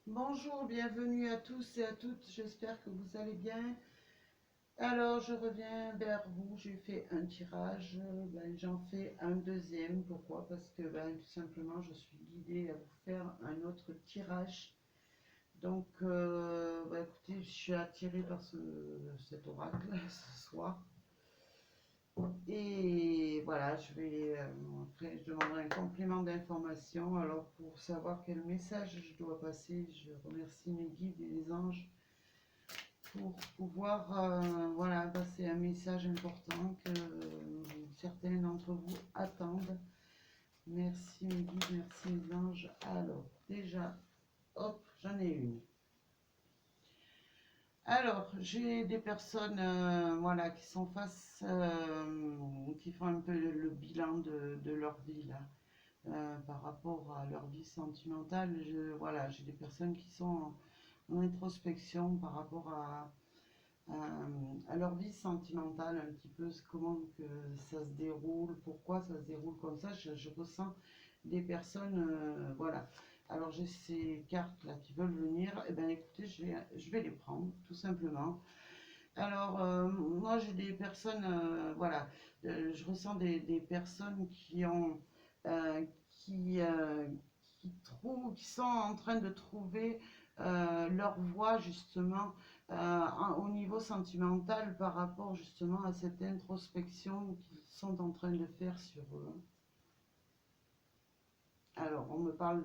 Bonjour, bienvenue à tous et à toutes, j'espère que vous allez bien. Alors, je reviens vers vous, j'ai fait un tirage, j'en fais un deuxième. Pourquoi? Parce que tout simplement, je suis guidée à vous faire un autre tirage. Donc, écoutez, je suis attirée par cet oracle ce soir. Et voilà, après, je demanderai un complément d'information. Alors, pour savoir quel message je dois passer, je remercie mes guides et les anges pour pouvoir voilà, passer un message important que certains d'entre vous attendent. Merci mes guides, merci mes anges. Alors, déjà, hop, j'en ai une. Alors, j'ai des personnes voilà, qui sont qui font un peu le bilan de leur vie là, par rapport à leur vie sentimentale. Voilà, j'ai des personnes qui sont en introspection par rapport à leur vie sentimentale, un petit peu comment que ça se déroule, pourquoi ça se déroule comme ça. Je ressens des personnes, voilà. Alors j'ai ces cartes là qui veulent venir, et bien écoutez, je vais les prendre tout simplement. Alors moi j'ai des personnes, voilà, je ressens des personnes qui ont, qui, qui sont en train de trouver leur voie justement au niveau sentimental par rapport justement à cette introspection qu'ils sont en train de faire sur eux. Alors, on me parle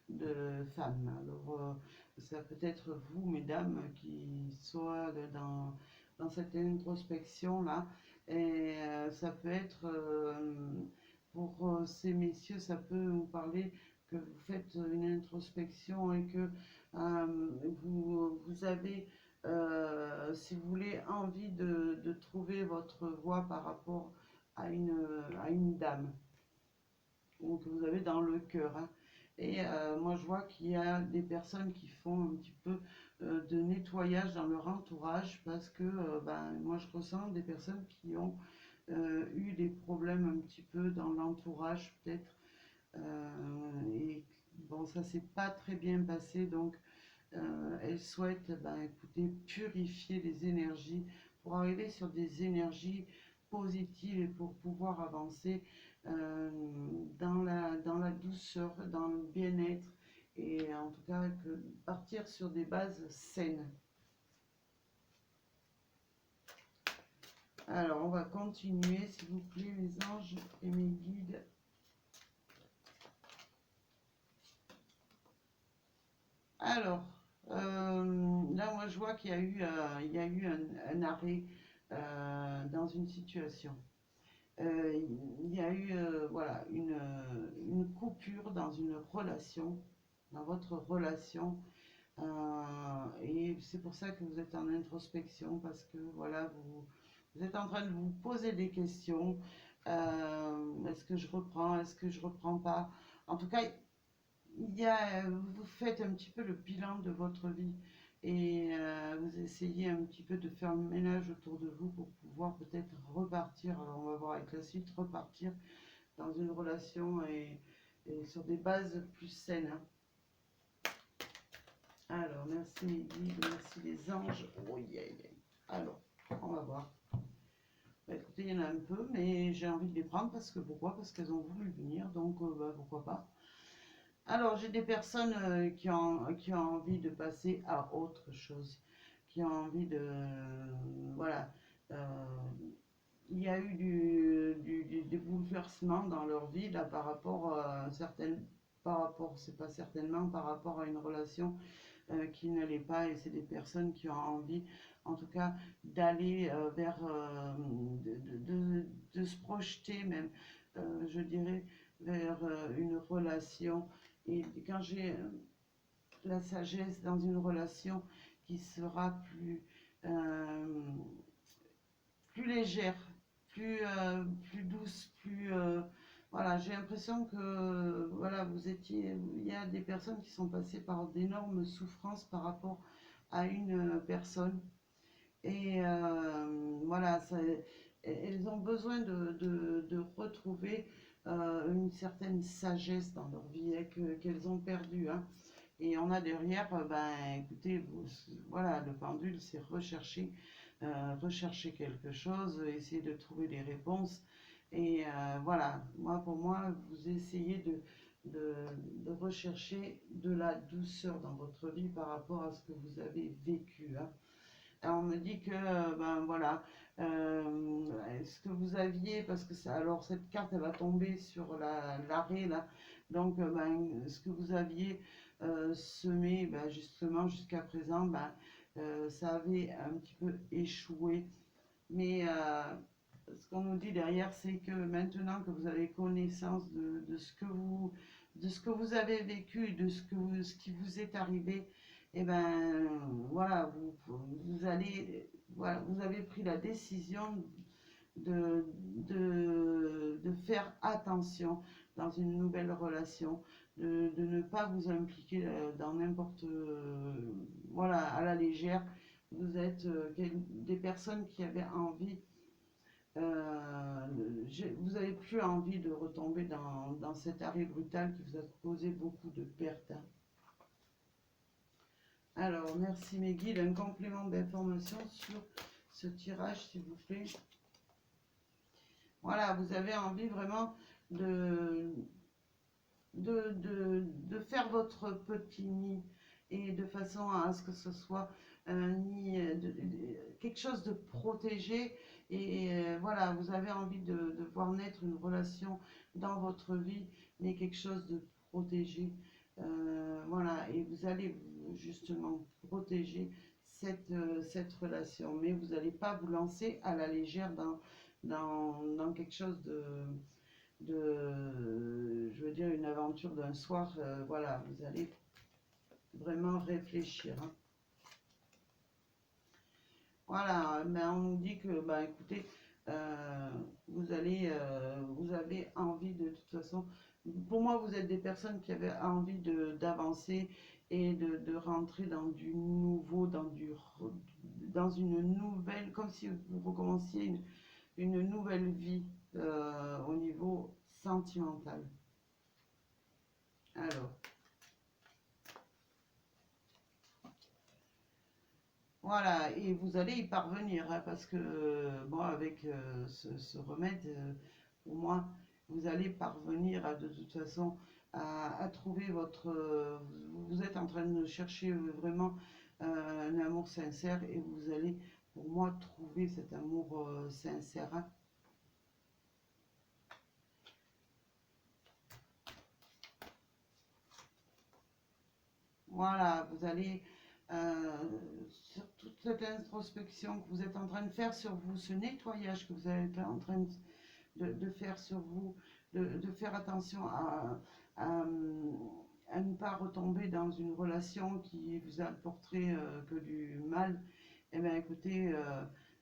de femmes. Alors, ça peut être vous, mesdames, qui soient dans cette introspection-là. Et ça peut être, pour ces messieurs, ça peut vous parler que vous faites une introspection et que vous avez, si vous voulez, envie de trouver votre voie par rapport à une dame ou que vous avez dans le cœur, hein. Et moi, je vois qu'il y a des personnes qui font un petit peu de nettoyage dans leur entourage parce que moi, je ressens des personnes qui ont eu des problèmes un petit peu dans l'entourage, peut-être. Et bon, ça s'est pas très bien passé, donc elles souhaitent, écoutez, purifier les énergies pour arriver sur des énergies positives et pour pouvoir avancer euh, dans la douceur, dans le bien-être et en tout cas que partir sur des bases saines. Alors on va continuer s'il vous plaît mes anges et mes guides. Alors là moi je vois qu'il y a eu, il y a eu un arrêt dans une situation. Il y a eu voilà, une coupure dans une relation, dans votre relation. Et c'est pour ça que vous êtes en introspection, parce que voilà, vous êtes en train de vous poser des questions. Est-ce que je reprends? Est-ce que je reprends pas? En tout cas, vous faites un petit peu le bilan de votre vie et vous essayez un petit peu de faire le ménage autour de vous pour pouvoir peut-être repartir. Alors on va voir avec la suite, repartir dans une relation et sur des bases plus saines, hein. Alors merci mes guides, merci les anges. Oh, yeah, yeah. Alors on va voir. Écoutez, il y en a un peu, mais j'ai envie de les prendre parce que pourquoi? Parce qu'elles ont voulu venir, donc pourquoi pas. Alors, j'ai des personnes qui ont envie de passer à autre chose, qui ont envie de... voilà. euh, il y a eu des bouleversements dans leur vie, là, par rapport à certaines... Par rapport, c'est pas certainement, par rapport à une relation qui n'allait pas, et c'est des personnes qui ont envie, en tout cas, d'aller vers... de se projeter même, je dirais, vers une relation et quand j'ai la sagesse dans une relation qui sera euh, plus légère, plus douce, voilà, j'ai l'impression que voilà, il y a des personnes qui sont passées par d'énormes souffrances par rapport à une personne. Et voilà, elles ont besoin de retrouver une certaine sagesse dans leur vie qu'elles ont perdue, hein. Et on a derrière, ben écoutez, voilà, le pendule, c'est rechercher quelque chose, essayer de trouver des réponses. Et voilà, pour moi, vous essayez de, de rechercher de la douceur dans votre vie par rapport à ce que vous avez vécu, hein. Alors, on me dit que, ben voilà, ce que vous aviez, parce que ça, alors cette carte, elle va tomber sur l'arrêt, là. Donc, ben, ce que vous aviez semé, ben, justement, jusqu'à présent, ben, ça avait un petit peu échoué. Mais ce qu'on nous dit derrière, c'est que maintenant que vous avez connaissance de ce que vous avez vécu, ce qui vous est arrivé, et ben voilà, vous allez, voilà, vous avez pris la décision de faire attention dans une nouvelle relation, de ne pas vous impliquer dans n'importe, voilà, à la légère. Vous êtes des personnes qui avaient envie, euh, vous n'avez plus envie de retomber dans cet arrêt brutal qui vous a causé beaucoup de pertes, hein. Alors, merci mes guides. Un complément d'information sur ce tirage, s'il vous plaît. Voilà, vous avez envie vraiment de, de faire votre petit nid et de façon à ce que ce soit un nid, quelque chose de protégé. Et voilà, vous avez envie de voir naître une relation dans votre vie, mais quelque chose de protégé. Voilà, et vous allez justement protéger cette relation, mais vous n'allez pas vous lancer à la légère dans quelque chose je veux dire, une aventure d'un soir. Voilà, vous allez vraiment réfléchir, hein. Voilà, mais on nous dit que, bah écoutez, vous avez envie de toute façon, pour moi, vous êtes des personnes qui avaient envie d'avancer et de rentrer dans du nouveau, dans une nouvelle, comme si vous recommenciez une nouvelle vie au niveau sentimental. Alors, voilà, et vous allez y parvenir, hein, parce que, bon, avec ce remède, pour moi, vous allez parvenir de toute façon à trouver votre... vous êtes en train de chercher vraiment un amour sincère et vous allez, pour moi, trouver cet amour sincère, hein. Voilà, vous allez, sur toute cette introspection que vous êtes en train de faire sur vous, ce nettoyage que vous êtes en train de faire sur vous, de faire attention à, à ne pas retomber dans une relation qui vous apporterait que du mal. Eh bien, écoutez,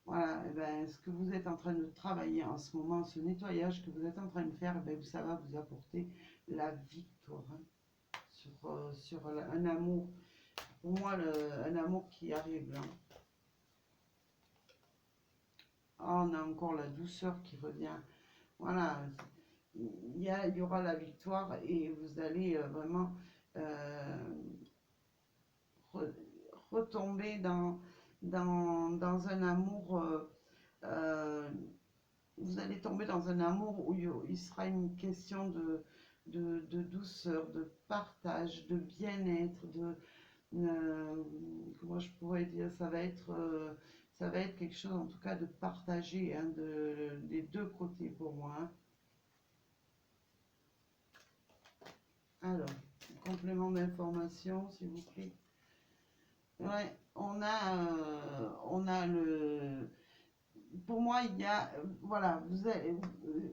voilà, eh ben, ce que vous êtes en train de travailler en ce moment, ce nettoyage que vous êtes en train de faire, eh ben, ça va vous apporter la victoire, hein, sur un amour, pour moi, un amour qui arrive là. Ah, on a encore la douceur qui revient. Voilà, il y aura la victoire et vous allez vraiment euh, re- retomber dans un amour. Euh, vous allez tomber dans un amour où il sera une question de douceur, de partage, de bien-être, comment je pourrais dire, ça va être quelque chose en tout cas de partagé, hein, des deux côtés pour moi, hein. Alors, complément d'information, s'il vous plaît. Ouais, on a le. Pour moi, il y a, voilà,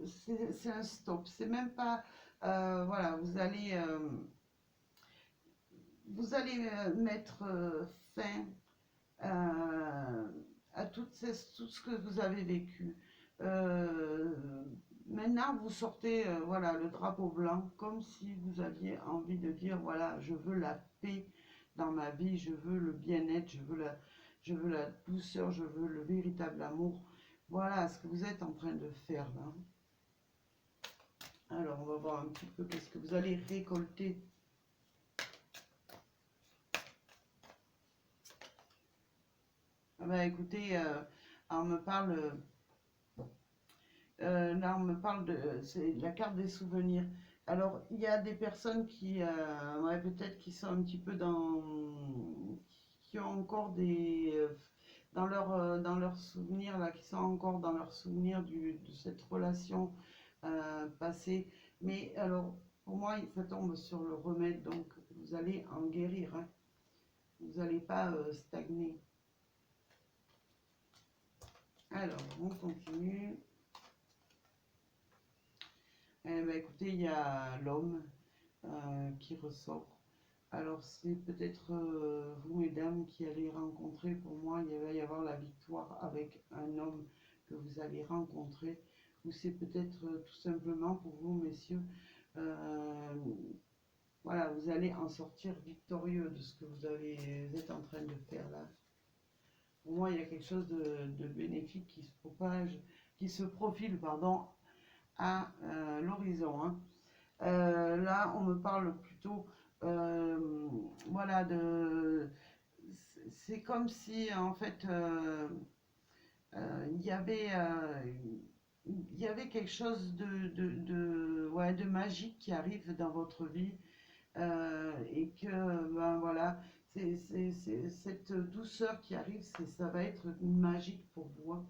c'est un stop. C'est même pas, voilà, vous allez mettre fin euh, à tout ce que vous avez vécu. Euh, Maintenant, vous sortez, voilà, le drapeau blanc, comme si vous aviez envie de dire, voilà, je veux la paix dans ma vie, je veux le bien-être, je veux la douceur, je veux le véritable amour. Voilà ce que vous êtes en train de faire là. Alors, on va voir un petit peu qu'est-ce que vous allez récolter. Bah écoutez, on me parle, là on me parle de, c'est la carte des souvenirs. Alors il y a des personnes qui, ouais, peut-être qui sont un petit peu dans, qui ont encore des, dans leurs souvenirs là, qui sont encore dans leurs souvenirs de cette relation passée. Mais alors pour moi, ça tombe sur le remède, donc vous allez en guérir, hein. Vous n'allez pas stagner. Alors, on continue. Eh ben, écoutez, il y a l'homme qui ressort. Alors, c'est peut-être vous, mesdames, qui allez rencontrer. Pour moi, il va y avoir la victoire avec un homme que vous allez rencontrer. Ou c'est peut-être tout simplement pour vous, messieurs, euh, voilà, vous allez en sortir victorieux de ce que vous êtes en train de faire là. Pour moi, il y a quelque chose de bénéfique qui se propage, qui se profile, pardon, à l'horizon, hein. Là, on me parle plutôt, voilà, c'est comme si, en fait, il y avait quelque chose ouais, de magique qui arrive dans votre vie et que, ben voilà, cette douceur qui arrive, ça va être magique pour vous, hein.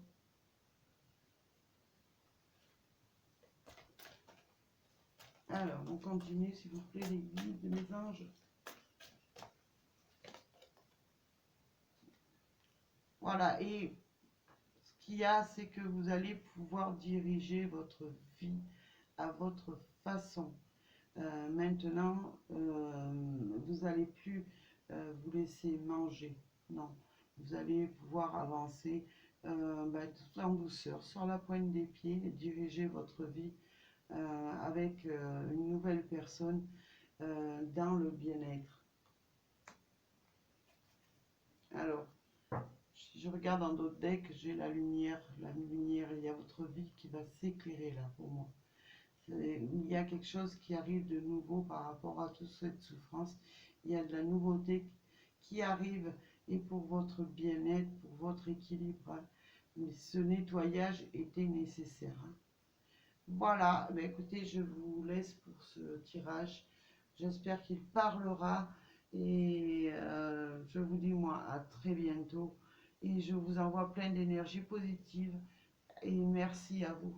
Alors, on continue, s'il vous plaît, les guides de mes anges. Voilà, et ce qu'il y a, c'est que vous allez pouvoir diriger votre vie à votre façon. Maintenant, vous n'allez plus vous laisser manger. Non, vous allez pouvoir avancer tout en douceur, sur la pointe des pieds, et diriger votre vie avec une nouvelle personne dans le bien-être. Alors, si je regarde dans d'autres decks, j'ai la lumière, il y a votre vie qui va s'éclairer là pour moi. Il y a quelque chose qui arrive de nouveau par rapport à toute cette souffrance. Il y a de la nouveauté qui arrive et pour votre bien-être, pour votre équilibre, hein. Mais ce nettoyage était nécessaire, hein. Voilà, ben écoutez, je vous laisse pour ce tirage. J'espère qu'il parlera et je vous dis moi à très bientôt et je vous envoie plein d'énergie positive et merci à vous.